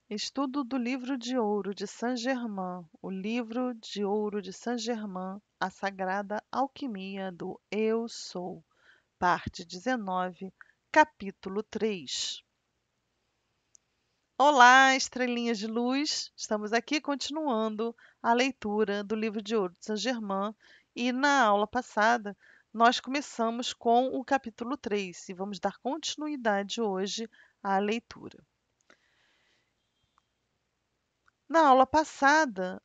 Estudo do Livro de Ouro de Saint-Germain, o Livro de Ouro de Saint-Germain, a Sagrada Alquimia do Eu Sou, parte 19, capítulo 3. Olá, estrelinhas de luz! Estamos aqui continuando a leitura do Livro de Ouro de Saint-Germain e na aula passada nós começamos com o capítulo 3 e vamos dar continuidade hoje à leitura. Na aula passada,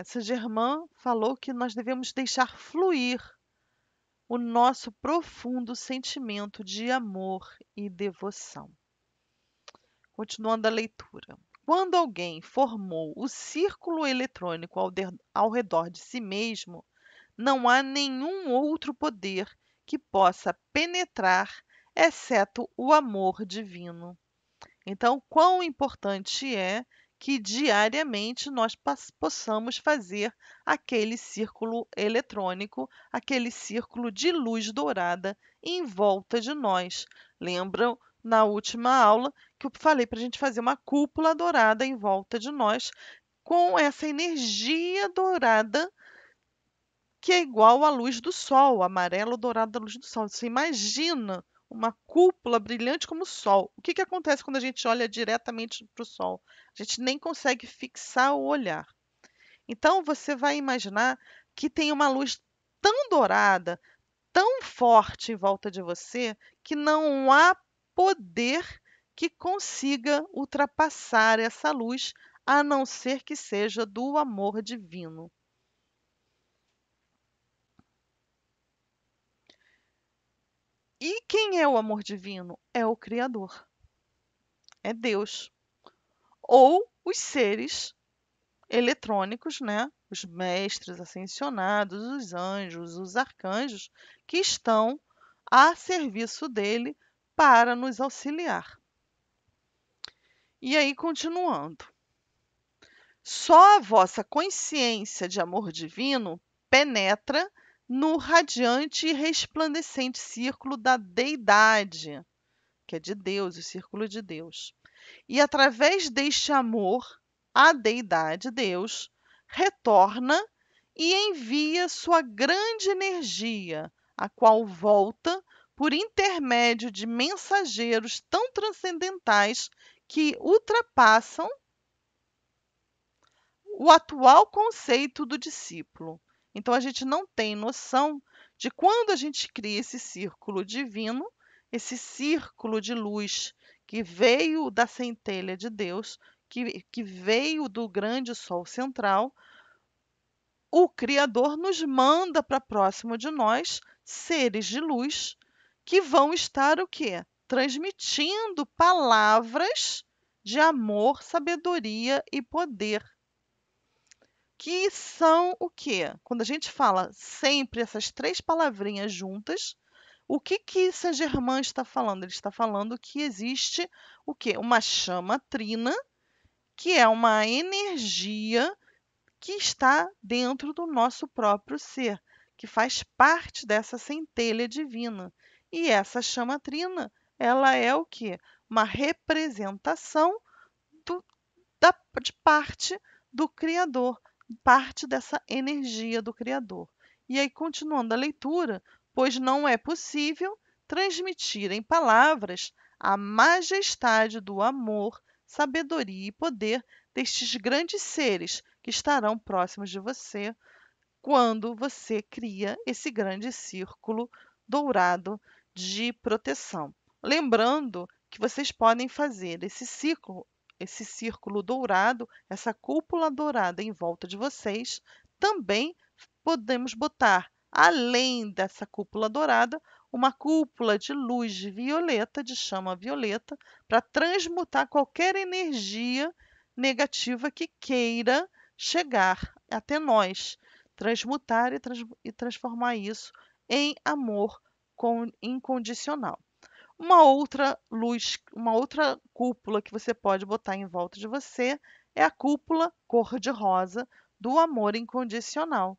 Saint-Germain falou que nós devemos deixar fluir o nosso profundo sentimento de amor e devoção. Continuando a leitura. Quando alguém formou o círculo eletrônico ao redor de si mesmo, não há nenhum outro poder que possa penetrar, exceto o amor divino. Então, quão importante é que diariamente nós possamos fazer aquele círculo eletrônico, aquele círculo de luz dourada em volta de nós. Lembram na última aula que eu falei para a gente fazer uma cúpula dourada em volta de nós, com essa energia dourada que é igual à luz do sol, amarelo dourado da luz do sol. Você imagina uma cúpula brilhante como o sol. O que que acontece quando a gente olha diretamente para o sol? A gente nem consegue fixar o olhar. Então você vai imaginar que tem uma luz tão dourada, tão forte em volta de você, que não há poder que consiga ultrapassar essa luz, a não ser que seja do amor divino. E quem é o amor divino? É o Criador, é Deus. Ou os seres eletrônicos, né? Os mestres ascensionados, os anjos, os arcanjos, que estão a serviço dele para nos auxiliar. E aí, continuando. Só a vossa consciência de amor divino penetra no radiante e resplandecente círculo da deidade, que é de Deus, o círculo de Deus. E através deste amor, a deidade, Deus, retorna e envia sua grande energia, a qual volta por intermédio de mensageiros tão transcendentais que ultrapassam o atual conceito do discípulo. Então a gente não tem noção de quando a gente cria esse círculo divino, esse círculo de luz que veio da centelha de Deus, que veio do grande sol central, o Criador nos manda para próximo de nós seres de luz que vão estar o quê? Transmitindo palavras de amor, sabedoria e poder. Que são o quê? Quando a gente fala sempre essas três palavrinhas juntas, o que que Saint-Germain está falando? Ele está falando que existe o quê? Uma chama trina, que é uma energia que está dentro do nosso próprio ser, que faz parte dessa centelha divina. E essa chama trina, ela é o quê? Uma representação do, de parte do Criador, parte dessa energia do Criador. E aí, continuando a leitura, pois não é possível transmitir em palavras a majestade do amor, sabedoria e poder destes grandes seres que estarão próximos de você quando você cria esse grande círculo dourado de proteção. Lembrando que vocês podem fazer esse círculo dourado, essa cúpula dourada em volta de vocês. Também podemos botar, além dessa cúpula dourada, uma cúpula de luz violeta, de chama violeta, para transmutar qualquer energia negativa que queira chegar até nós, transmutar e transformar isso em amor incondicional. Uma outra luz, uma outra cúpula que você pode botar em volta de você é a cúpula cor-de-rosa do amor incondicional.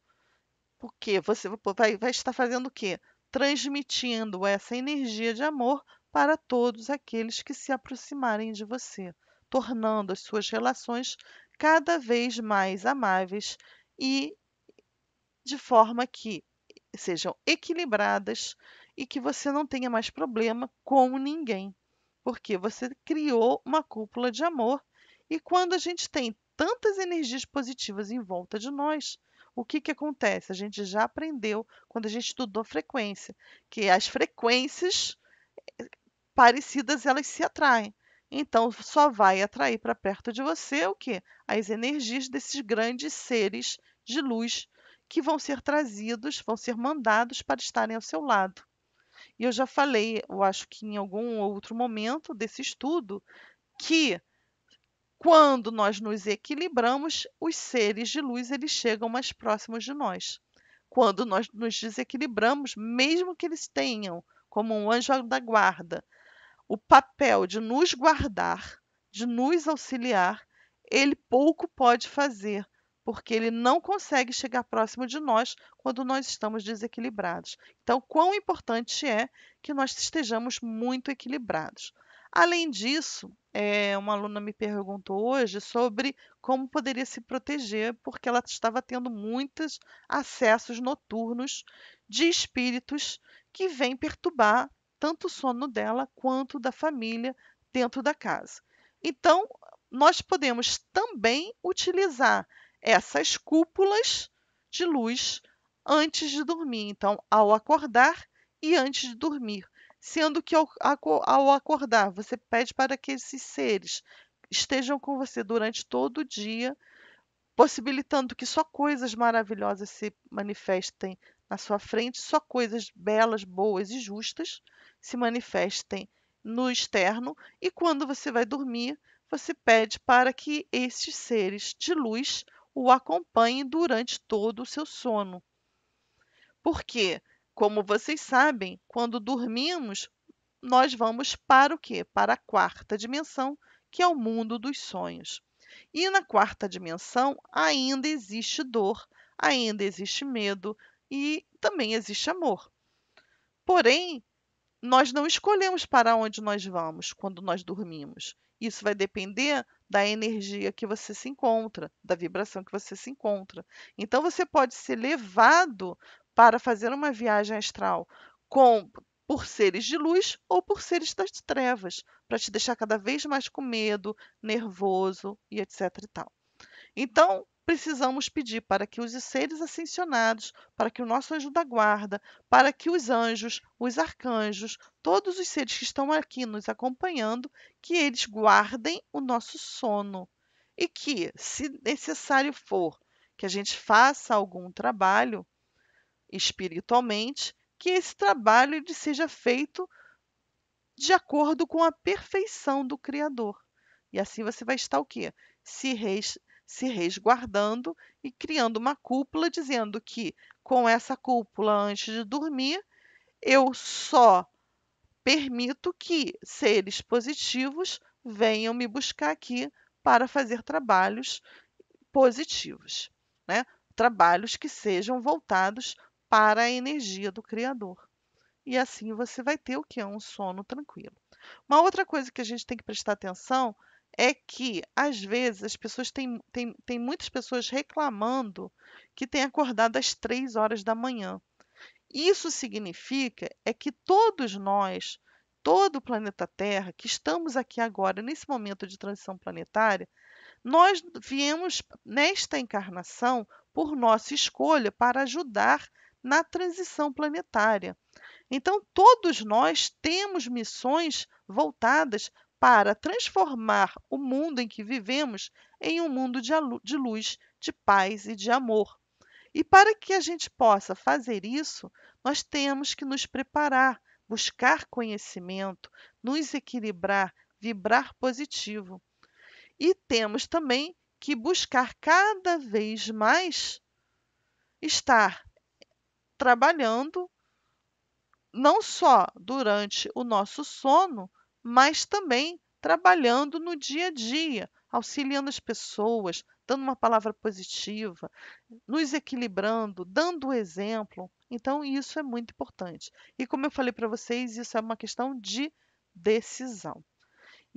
Porque você vai estar fazendo o quê? Transmitindo essa energia de amor para todos aqueles que se aproximarem de você, tornando as suas relações cada vez mais amáveis e de forma que sejam equilibradas e que você não tenha mais problema com ninguém, porque você criou uma cúpula de amor. E quando a gente tem tantas energias positivas em volta de nós, o que que acontece? A gente já aprendeu quando a gente estudou frequência, que as frequências parecidas elas se atraem. Então só vai atrair para perto de você o quê? As energias desses grandes seres de luz que vão ser trazidos, vão ser mandados para estarem ao seu lado. E eu já falei, eu acho que em algum outro momento desse estudo, que quando nós nos equilibramos, os seres de luz eles chegam mais próximos de nós. Quando nós nos desequilibramos, mesmo que eles tenham, como um anjo da guarda, o papel de nos guardar, de nos auxiliar, ele pouco pode fazer, porque ele não consegue chegar próximo de nós quando nós estamos desequilibrados. Então, quão importante é que nós estejamos muito equilibrados. Além disso, uma aluna me perguntou hoje sobre como poderia se proteger, porque ela estava tendo muitos acessos noturnos de espíritos que vêm perturbar tanto o sono dela quanto da família dentro da casa. Então, nós podemos também utilizar essas cúpulas de luz antes de dormir. Então, ao acordar e antes de dormir. Sendo que ao acordar, você pede para que esses seres estejam com você durante todo o dia, possibilitando que só coisas maravilhosas se manifestem na sua frente, só coisas belas, boas e justas se manifestem no externo, e quando você vai dormir, você pede para que estes seres de luz o acompanhem durante todo o seu sono. Porque, como vocês sabem, quando dormimos, nós vamos para o quê? Para a quarta dimensão, que é o mundo dos sonhos. E na quarta dimensão ainda existe dor, ainda existe medo e também existe amor. Porém, nós não escolhemos para onde nós vamos quando nós dormimos. Isso vai depender da energia que você se encontra, da vibração que você se encontra. Então, você pode ser levado para fazer uma viagem astral com por seres de luz ou por seres das trevas, para te deixar cada vez mais com medo, nervoso e etc e tal. Então, precisamos pedir para que os seres ascensionados, para que o nosso anjo da guarda, para que os anjos, os arcanjos, todos os seres que estão aqui nos acompanhando, que eles guardem o nosso sono. E que, se necessário for, que a gente faça algum trabalho espiritualmente, que esse trabalho ele seja feito de acordo com a perfeição do Criador. E assim você vai estar o quê? Se, res, se resguardando e criando uma cúpula, dizendo que com essa cúpula, antes de dormir, eu só permito que seres positivos venham me buscar aqui para fazer trabalhos positivos, né? Trabalhos que sejam voltados para a energia do Criador. E assim você vai ter o que? Um sono tranquilo. Uma outra coisa que a gente tem que prestar atenção é que, às vezes, as pessoas têm muitas pessoas reclamando que têm acordado às 3 horas da manhã. Isso significa é que todos nós, todo o planeta Terra, que estamos aqui agora, nesse momento de transição planetária, nós viemos nesta encarnação por nossa escolha para ajudar na transição planetária. Então, todos nós temos missões voltadas para transformar o mundo em que vivemos em um mundo de luz, de paz e de amor. E para que a gente possa fazer isso, nós temos que nos preparar, buscar conhecimento, nos equilibrar, vibrar positivo. E temos também que buscar cada vez mais estar trabalhando não só durante o nosso sono, mas também trabalhando no dia a dia, auxiliando as pessoas, dando uma palavra positiva, nos equilibrando, dando o exemplo. Então, isso é muito importante. E como eu falei para vocês, isso é uma questão de decisão.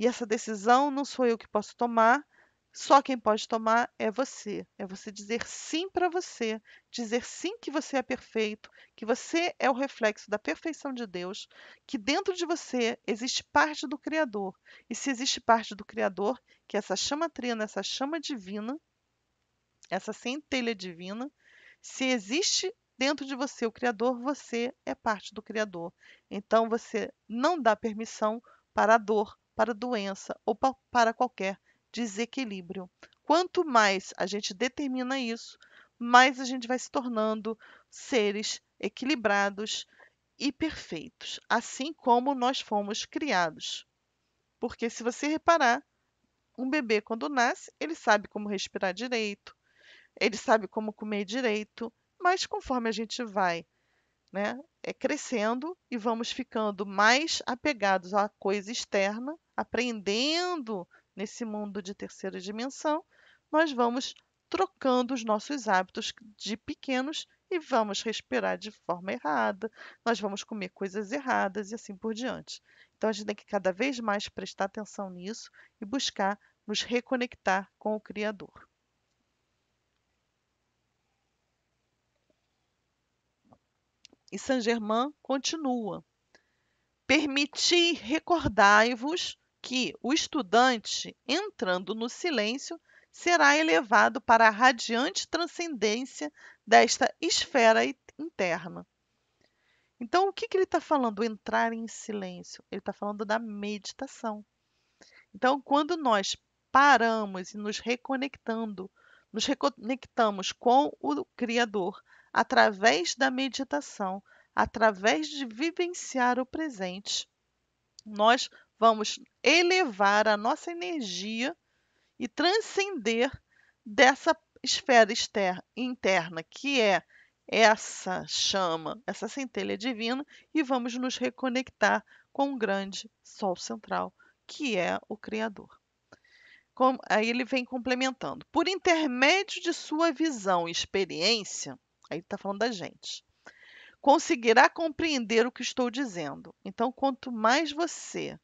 E essa decisão não sou eu que posso tomar, só quem pode tomar é você. É você dizer sim para você, dizer sim que você é perfeito, que você é o reflexo da perfeição de Deus, que dentro de você existe parte do Criador. E se existe parte do Criador, que é essa chama trina, essa chama divina, essa centelha divina, se existe dentro de você o Criador, você é parte do Criador. Então você não dá permissão para a dor, para a doença ou para qualquer desequilíbrio. Quanto mais a gente determina isso, mais a gente vai se tornando seres equilibrados e perfeitos, assim como nós fomos criados. Porque se você reparar, um bebê quando nasce, ele sabe como respirar direito, ele sabe como comer direito, mas conforme a gente vai, né, crescendo e vamos ficando mais apegados à coisa externa, aprendendo nesse mundo de terceira dimensão, nós vamos trocando os nossos hábitos de pequenos e vamos respirar de forma errada, nós vamos comer coisas erradas e assim por diante. Então a gente tem que cada vez mais prestar atenção nisso e buscar nos reconectar com o Criador. E Saint-Germain continua: permiti recordai-vos que o estudante, entrando no silêncio, será elevado para a radiante transcendência desta esfera interna. Então, o que ele está falando? Entrar em silêncio. Ele está falando da meditação. Então, quando nós paramos e nos reconectamos com o Criador através da meditação, através de vivenciar o presente, nós vamos elevar a nossa energia e transcender dessa esfera interna, que é essa chama, essa centelha divina, e vamos nos reconectar com o grande Sol central, que é o Criador. Aí ele vem complementando. Por intermédio de sua visão e experiência, aí ele está falando da gente, conseguirá compreender o que estou dizendo. Então, quanto mais você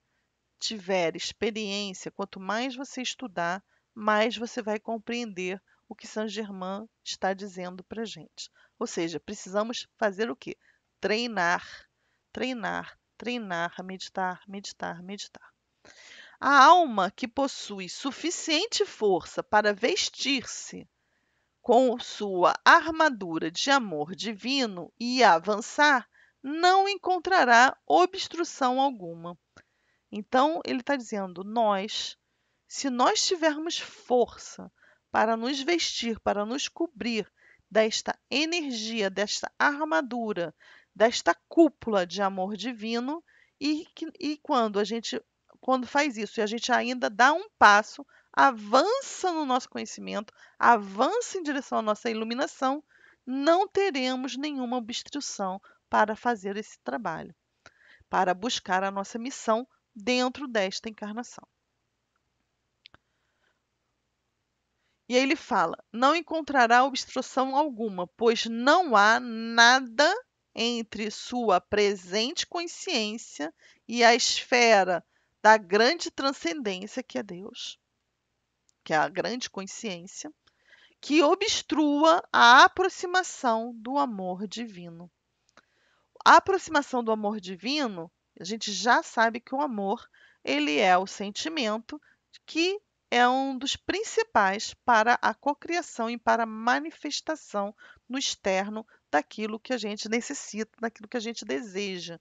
tiver experiência, quanto mais você estudar, mais você vai compreender o que Saint-Germain está dizendo para a gente. Ou seja, precisamos fazer o quê? Treinar, treinar, treinar, meditar, meditar, meditar. A alma que possui suficiente força para vestir-se com sua armadura de amor divino e avançar, não encontrará obstrução alguma. Então, ele está dizendo: se nós tivermos força para nos vestir, para nos cobrir desta energia, desta armadura, desta cúpula de amor divino, e quando faz isso e a gente ainda dá um passo, avança no nosso conhecimento, avança em direção à nossa iluminação, não teremos nenhuma obstrução para fazer esse trabalho, para buscar a nossa missão dentro desta encarnação. E aí ele fala: não encontrará obstrução alguma, pois não há nada entre sua presente consciência e a esfera da grande transcendência que é Deus, que é a grande consciência, que obstrua a aproximação do amor divino. A aproximação do amor divino, a gente já sabe que o amor, ele é o sentimento que é um dos principais para a cocriação e para a manifestação no externo daquilo que a gente necessita, daquilo que a gente deseja.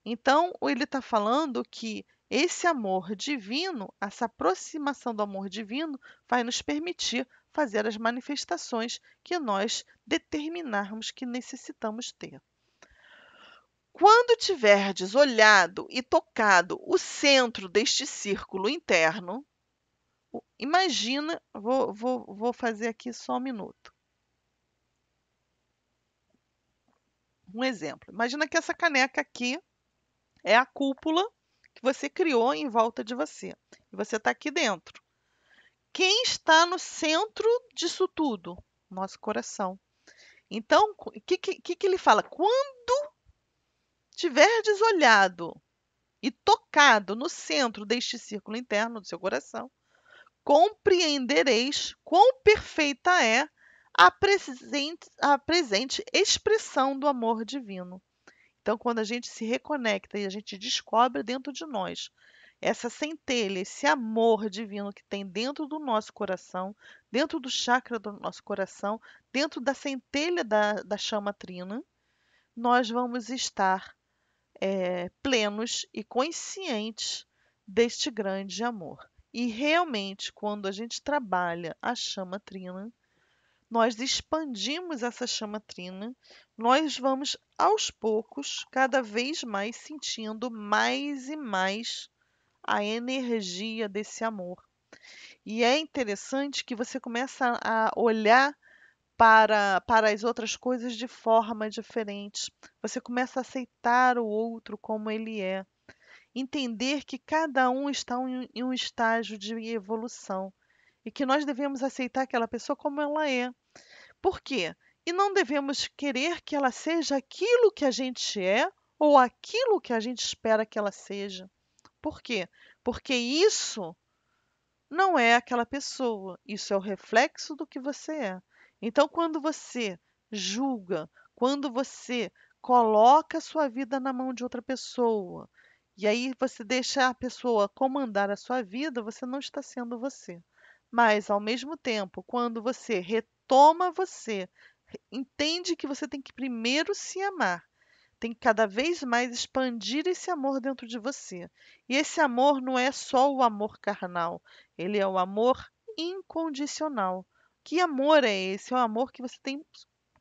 Então, ele está falando que esse amor divino, essa aproximação do amor divino, vai nos permitir fazer as manifestações que nós determinarmos que necessitamos ter. Quando tiverdes olhado e tocado o centro deste círculo interno, imagina, vou fazer aqui só um minuto. Um exemplo. Imagina que essa caneca aqui é a cúpula que você criou em volta de você. E você está aqui dentro. Quem está no centro disso tudo? Nosso coração. Então, o que ele fala? Quando tiverdes olhado e tocado no centro deste círculo interno do seu coração, compreendereis quão perfeita é a presente expressão do amor divino. Então, quando a gente se reconecta e a gente descobre dentro de nós essa centelha, esse amor divino que tem dentro do nosso coração, dentro do chakra do nosso coração, dentro da centelha da chama trina, nós vamos estar plenos e conscientes deste grande amor. E realmente, quando a gente trabalha a chama trina, nós expandimos essa chama trina, nós vamos aos poucos, cada vez mais sentindo mais e mais a energia desse amor. E é interessante que você começa a olhar para as outras coisas de forma diferente. Você começa a aceitar o outro como ele é. Entender que cada um está em um estágio de evolução e que nós devemos aceitar aquela pessoa como ela é. Por quê? E não devemos querer que ela seja aquilo que a gente é ou aquilo que a gente espera que ela seja. Por quê? Porque isso não é aquela pessoa, isso é o reflexo do que você é. Então, quando você julga, quando você coloca a sua vida na mão de outra pessoa, e aí você deixa a pessoa comandar a sua vida, você não está sendo você. Mas, ao mesmo tempo, quando você retoma você, entende que você tem que primeiro se amar, tem que cada vez mais expandir esse amor dentro de você. E esse amor não é só o amor carnal, ele é o amor incondicional. Que amor é esse? É o amor que você tem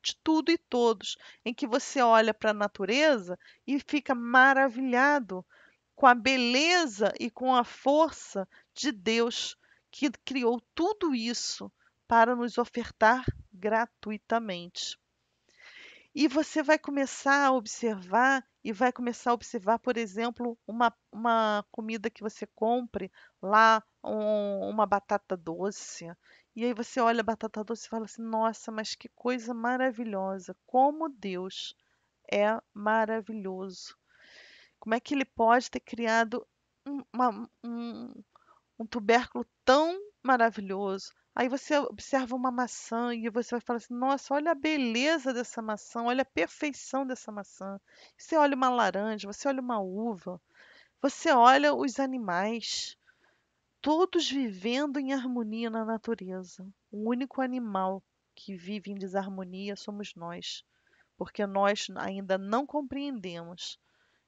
de tudo e todos, em que você olha para a natureza e fica maravilhado com a beleza e com a força de Deus que criou tudo isso para nos ofertar gratuitamente. E você vai começar a observar e vai começar a observar, por exemplo, uma comida que você compre lá, uma batata doce. E aí você olha a batata doce e fala assim: nossa, mas que coisa maravilhosa! Como Deus é maravilhoso! Como é que ele pode ter criado um tubérculo tão maravilhoso? Aí você observa uma maçã e você vai falar assim: nossa, olha a beleza dessa maçã, olha a perfeição dessa maçã. Você olha uma laranja, você olha uma uva, você olha os animais, todos vivendo em harmonia na natureza. O único animal que vive em desarmonia somos nós, porque nós ainda não compreendemos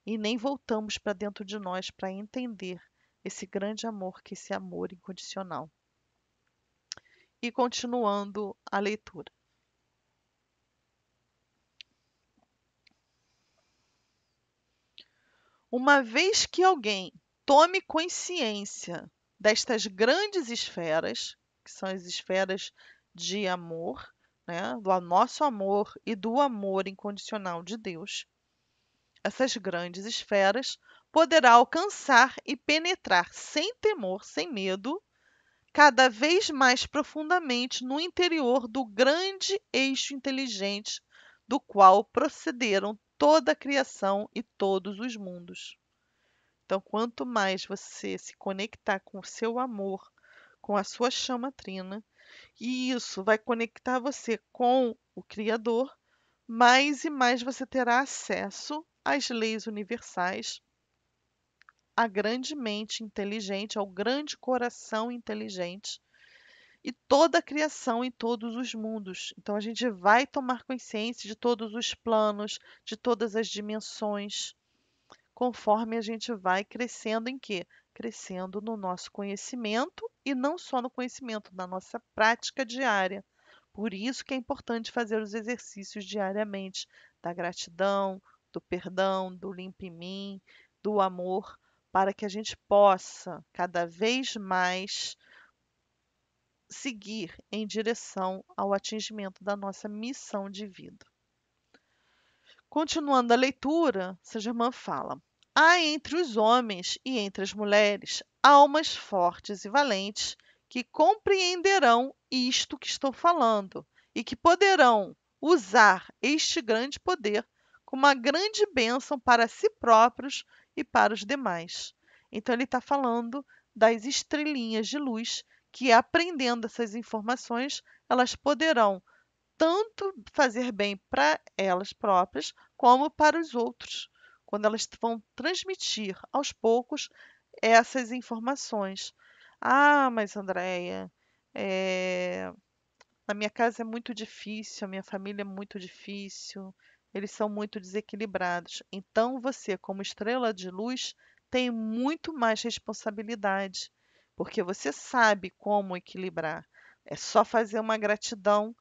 e nem voltamos para dentro de nós para entender esse grande amor que é esse amor incondicional. E continuando a leitura. Uma vez que alguém tome consciência destas grandes esferas, que são as esferas de amor, né, do nosso amor e do amor incondicional de Deus, essas grandes esferas poderá alcançar e penetrar sem temor, sem medo, cada vez mais profundamente no interior do grande eixo inteligente do qual procederam toda a criação e todos os mundos. Então, quanto mais você se conectar com o seu amor, com a sua chama trina, e isso vai conectar você com o Criador, mais e mais você terá acesso às leis universais, à grande mente inteligente, ao grande coração inteligente e toda a criação em todos os mundos. Então a gente vai tomar consciência de todos os planos, de todas as dimensões, conforme a gente vai crescendo em quê? Crescendo no nosso conhecimento e não só no conhecimento, na nossa prática diária. Por isso que é importante fazer os exercícios diariamente da gratidão, do perdão, do limpa em mim, do amor, para que a gente possa cada vez mais seguir em direção ao atingimento da nossa missão de vida. Continuando a leitura, Saint-Germain fala: há entre os homens e entre as mulheres almas fortes e valentes que compreenderão isto que estou falando e que poderão usar este grande poder como uma grande bênção para si próprios e para os demais. Então, ele está falando das estrelinhas de luz que, aprendendo essas informações, elas poderão tanto fazer bem para elas próprias, como para os outros, quando elas vão transmitir aos poucos essas informações. Ah, mas Andréia, na minha casa é muito difícil, a minha família é muito difícil, eles são muito desequilibrados. Então você, como estrela de luz, tem muito mais responsabilidade, porque você sabe como equilibrar. É só fazer uma gratidão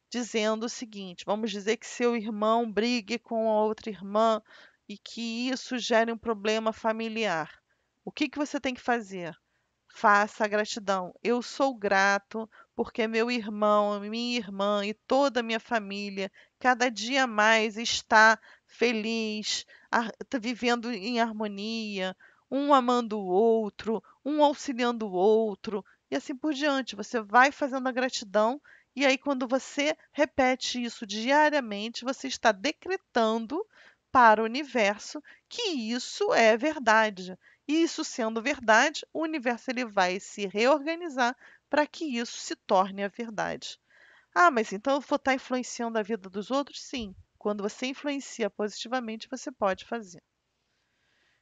dizendo o seguinte: vamos dizer que seu irmão brigue com a outra irmã e que isso gere um problema familiar. O que que você tem que fazer? Faça a gratidão. Eu sou grato porque meu irmão, minha irmã e toda a minha família cada dia mais está feliz, está vivendo em harmonia, um amando o outro, um auxiliando o outro, e assim por diante. Você vai fazendo a gratidão, e aí, quando você repete isso diariamente, você está decretando para o universo que isso é verdade. E isso sendo verdade, o universo ele vai se reorganizar para que isso se torne a verdade. Ah, mas então eu vou estar influenciando a vida dos outros? Sim. Quando você influencia positivamente, você pode fazer.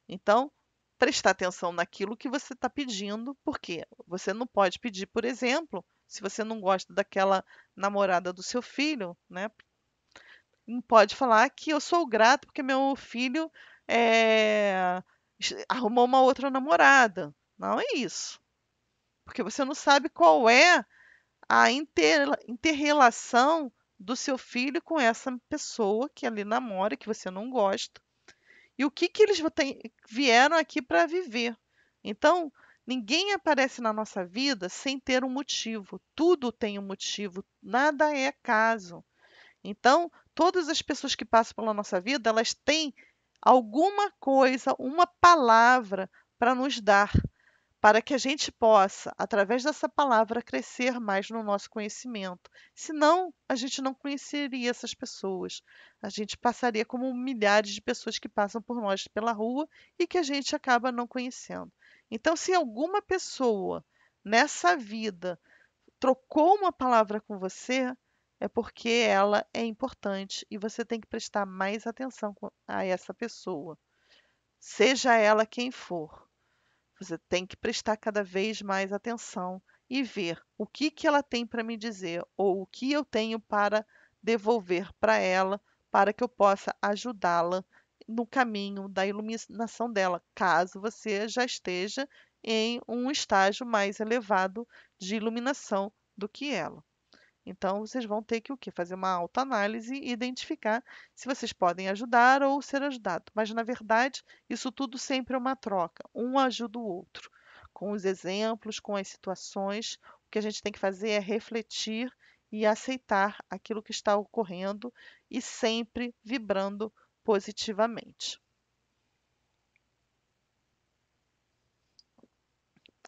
Então, prestar atenção naquilo que você está pedindo, porque você não pode pedir, por exemplo, se você não gosta daquela namorada do seu filho, né? Não pode falar que eu sou grato porque meu filho arrumou uma outra namorada. Não é isso. Porque você não sabe qual é a inter-relação do seu filho com essa pessoa que ali namora, que você não gosta. E o que que eles vieram aqui para viver. Então, ninguém aparece na nossa vida sem ter um motivo. Tudo tem um motivo, nada é acaso. Então, todas as pessoas que passam pela nossa vida, elas têm alguma coisa, uma palavra para nos dar, para que a gente possa, através dessa palavra, crescer mais no nosso conhecimento. Senão, a gente não conheceria essas pessoas. A gente passaria como milhares de pessoas que passam por nós pela rua e que a gente acaba não conhecendo. Então, se alguma pessoa nessa vida trocou uma palavra com você, é porque ela é importante e você tem que prestar mais atenção a essa pessoa, seja ela quem for. Você tem que prestar cada vez mais atenção e ver o que que ela tem para me dizer ou o que eu tenho para devolver para ela, para que eu possa ajudá-la no caminho da iluminação dela, caso você já esteja em um estágio mais elevado de iluminação do que ela. Então, vocês vão ter que o quê? Fazer uma autoanálise e identificar se vocês podem ajudar ou ser ajudado. Mas, na verdade, isso tudo sempre é uma troca. Um ajuda o outro. Com os exemplos, com as situações, o que a gente tem que fazer é refletir e aceitar aquilo que está ocorrendo e sempre vibrando positivamente.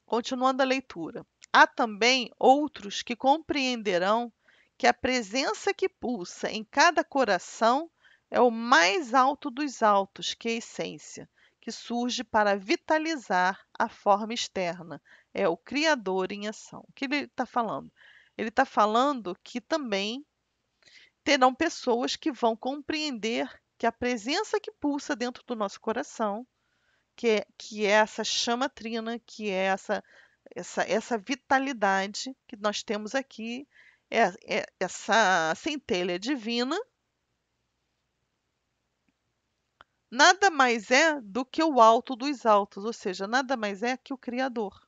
Continuando a leitura. Há também outros que compreenderão que a presença que pulsa em cada coração é o mais alto dos altos, que é a essência, que surge para vitalizar a forma externa. É o Criador em ação. O que ele está falando? Ele está falando que também terão pessoas que vão compreender que a presença que pulsa dentro do nosso coração, que é essa chama trina, que é essa vitalidade que nós temos aqui, essa centelha divina, nada mais é do que o alto dos altos, ou seja, nada mais é que o Criador,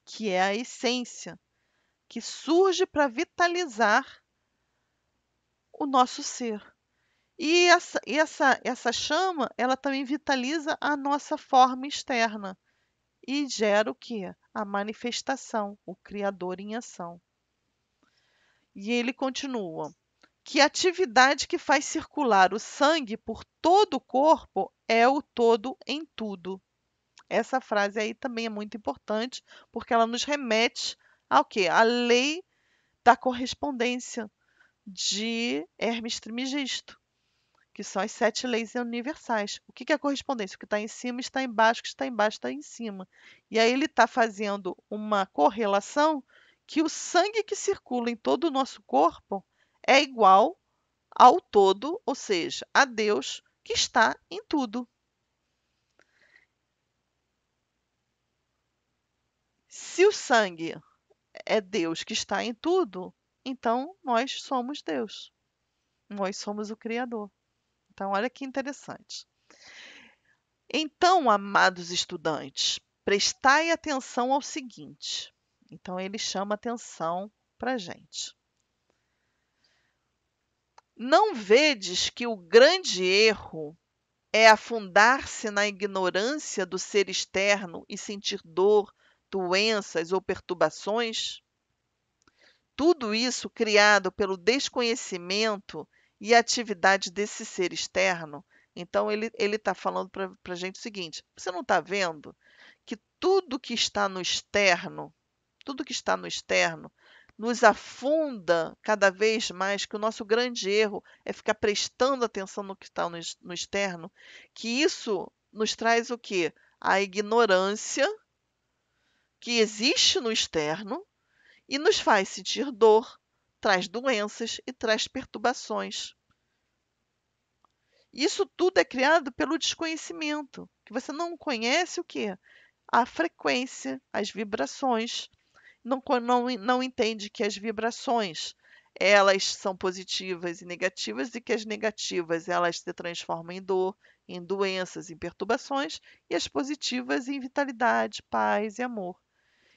que é a essência, que surge para vitalizar o nosso ser. E essa chama, ela também vitaliza a nossa forma externa e gera o quê? A manifestação, o Criador em ação. E ele continua: que a atividade que faz circular o sangue por todo o corpo é o todo em tudo. Essa frase aí também é muito importante, porque ela nos remete ao quê? À lei da correspondência de Hermes Trismegisto, que são as 7 leis universais. O que que é a correspondência? O que está em cima está embaixo, o que está embaixo está em cima. E aí ele está fazendo uma correlação que o sangue que circula em todo o nosso corpo é igual ao todo, ou seja, a Deus que está em tudo. Se o sangue é Deus que está em tudo, então nós somos Deus. Nós somos o Criador. Então, olha que interessante. Então, amados estudantes, prestai atenção ao seguinte. Então, ele chama atenção para a gente. Não vedes que o grande erro é afundar-se na ignorância do ser externo e sentir dor, doenças ou perturbações? Tudo isso criado pelo desconhecimento e atividade desse ser externo. Então, ele está falando para a gente o seguinte: você não está vendo que tudo que está no externo, nos afunda cada vez mais, que o nosso grande erro é ficar prestando atenção no que está no externo, que isso nos traz o quê? A ignorância que existe no externo e nos faz sentir dor, traz doenças e traz perturbações. Isso tudo é criado pelo desconhecimento, que você não conhece o quê? A frequência, as vibrações. Não entende que as vibrações elas são positivas e negativas e que as negativas elas se transformam em dor, em doenças, em perturbações e as positivas em vitalidade, paz e amor.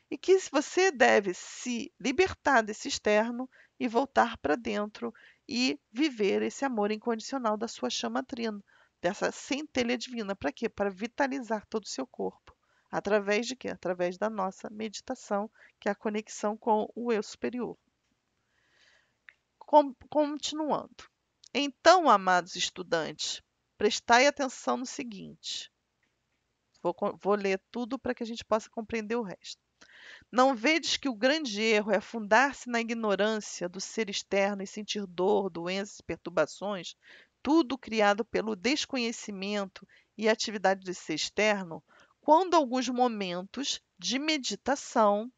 E que você deve se libertar desse externo e voltar para dentro e viver esse amor incondicional da sua chama trina, dessa centelha divina. Para quê? Para vitalizar todo o seu corpo. Através de quê? Através da nossa meditação, que é a conexão com o eu superior. Continuando. Então, amados estudantes, prestai atenção no seguinte. Vou ler tudo para que a gente possa compreender o resto. Não vedes que o grande erro é afundar-se na ignorância do ser externo e sentir dor, doenças e perturbações, tudo criado pelo desconhecimento e atividade do ser externo, quando alguns momentos de meditação,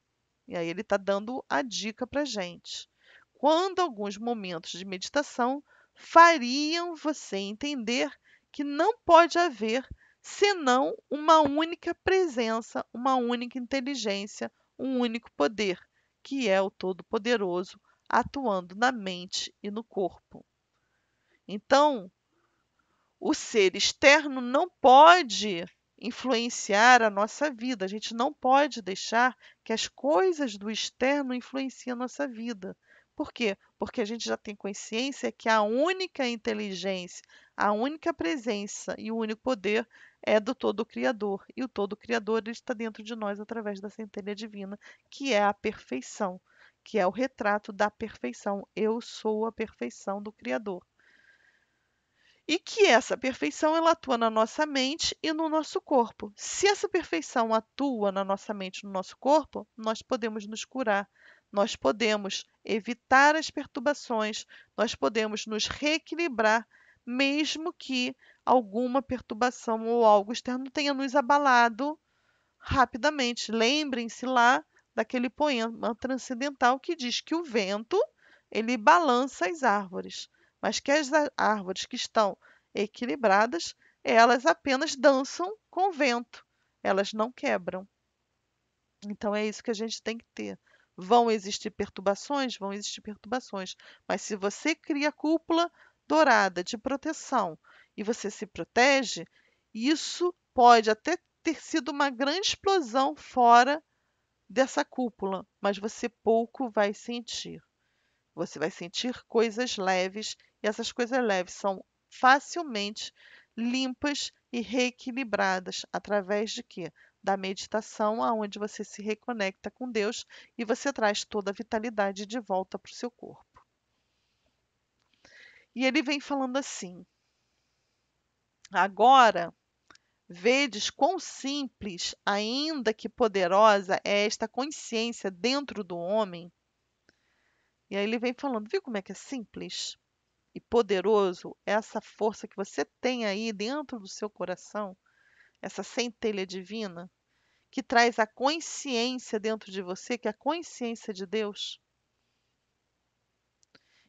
e aí ele está dando a dica para a gente, quando alguns momentos de meditação fariam você entender que não pode haver senão uma única presença, uma única inteligência, um único poder, que é o Todo-Poderoso, atuando na mente e no corpo. Então, o ser externo não pode influenciar a nossa vida. A gente não pode deixar que as coisas do externo influenciem a nossa vida. Por quê? Porque a gente já tem consciência que a única inteligência, a única presença e o único poder é do Todo Criador. E o Todo Criador ele está dentro de nós através da centelha divina, que é a perfeição, que é o retrato da perfeição. Eu sou a perfeição do Criador. E que essa perfeição ela atua na nossa mente e no nosso corpo. Se essa perfeição atua na nossa mente e no nosso corpo, nós podemos nos curar, nós podemos evitar as perturbações, nós podemos nos reequilibrar, mesmo que alguma perturbação ou algo externo tenha nos abalado rapidamente. Lembrem-se lá daquele poema transcendental que diz que o vento ele balança as árvores, mas que as árvores que estão equilibradas, elas apenas dançam com o vento, elas não quebram. Então é isso que a gente tem que ter. Vão existir perturbações? Vão existir perturbações. Mas se você cria cúpula dourada de proteção e você se protege, isso pode até ter sido uma grande explosão fora dessa cúpula, mas você pouco vai sentir. Você vai sentir coisas leves e essas coisas leves são facilmente limpas e reequilibradas através de quê? Da meditação, aonde você se reconecta com Deus e você traz toda a vitalidade de volta para o seu corpo. E ele vem falando assim: agora vedes quão simples, ainda que poderosa, é esta consciência dentro do homem. E aí ele vem falando, viu como é que é simples? e poderoso, essa força que você tem aí dentro do seu coração, essa centelha divina, que traz a consciência dentro de você, que é a consciência de Deus,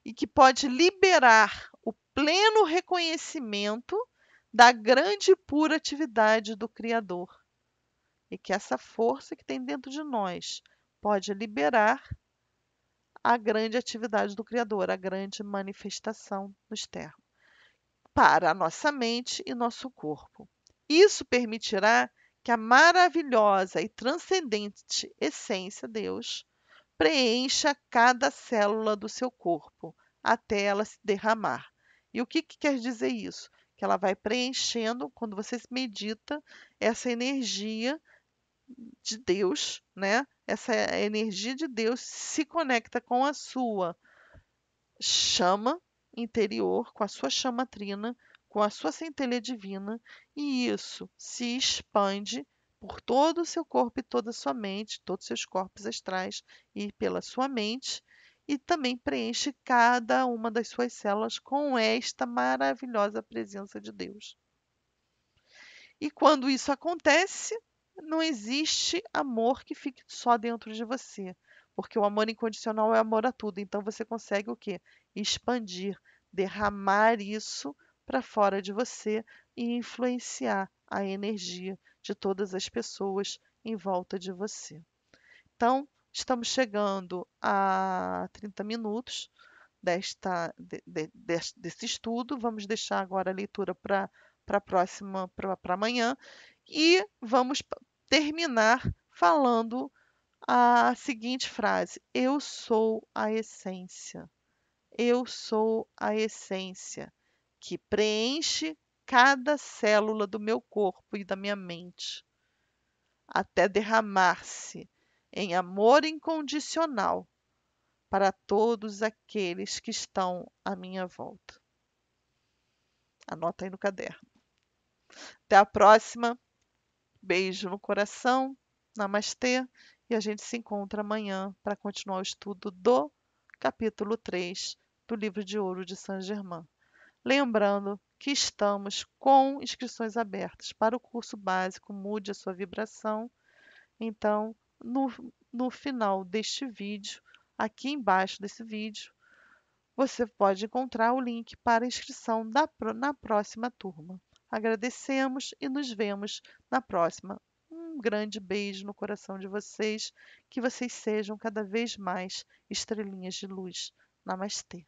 e que pode liberar o pleno reconhecimento da grande e pura atividade do Criador. E que essa força que tem dentro de nós pode liberar a grande atividade do Criador, a grande manifestação no externo, para a nossa mente e nosso corpo. Isso permitirá que a maravilhosa e transcendente essência Deus preencha cada célula do seu corpo até ela se derramar. E o que, que quer dizer isso? Que ela vai preenchendo, quando você medita, essa energia de Deus, né? Essa energia de Deus se conecta com a sua chama interior, com a sua chama trina, com a sua centelha divina, e isso se expande por todo o seu corpo e toda a sua mente, todos os seus corpos astrais e pela sua mente, e também preenche cada uma das suas células com esta maravilhosa presença de Deus. E quando isso acontece, não existe amor que fique só dentro de você, porque o amor incondicional é amor a tudo. Então você consegue o quê? Expandir, derramar isso para fora de você e influenciar a energia de todas as pessoas em volta de você. Então, estamos chegando a 30 minutos desse estudo. Vamos deixar agora a leitura para a próxima, para amanhã, e vamos terminar falando a seguinte frase: Eu sou a essência. Eu sou a essência que preenche cada célula do meu corpo e da minha mente, até derramar-se em amor incondicional para todos aqueles que estão à minha volta. Anota aí no caderno. Até a próxima. Beijo no coração. Namastê. E a gente se encontra amanhã para continuar o estudo do capítulo 3 do livro de ouro de Saint-Germain. Lembrando que estamos com inscrições abertas para o curso básico Mude a Sua Vibração. Então, no final deste vídeo, aqui embaixo desse vídeo, você pode encontrar o link para inscrição na próxima turma. Agradecemos e nos vemos na próxima. Um grande beijo no coração de vocês, que vocês sejam cada vez mais estrelinhas de luz. Namastê.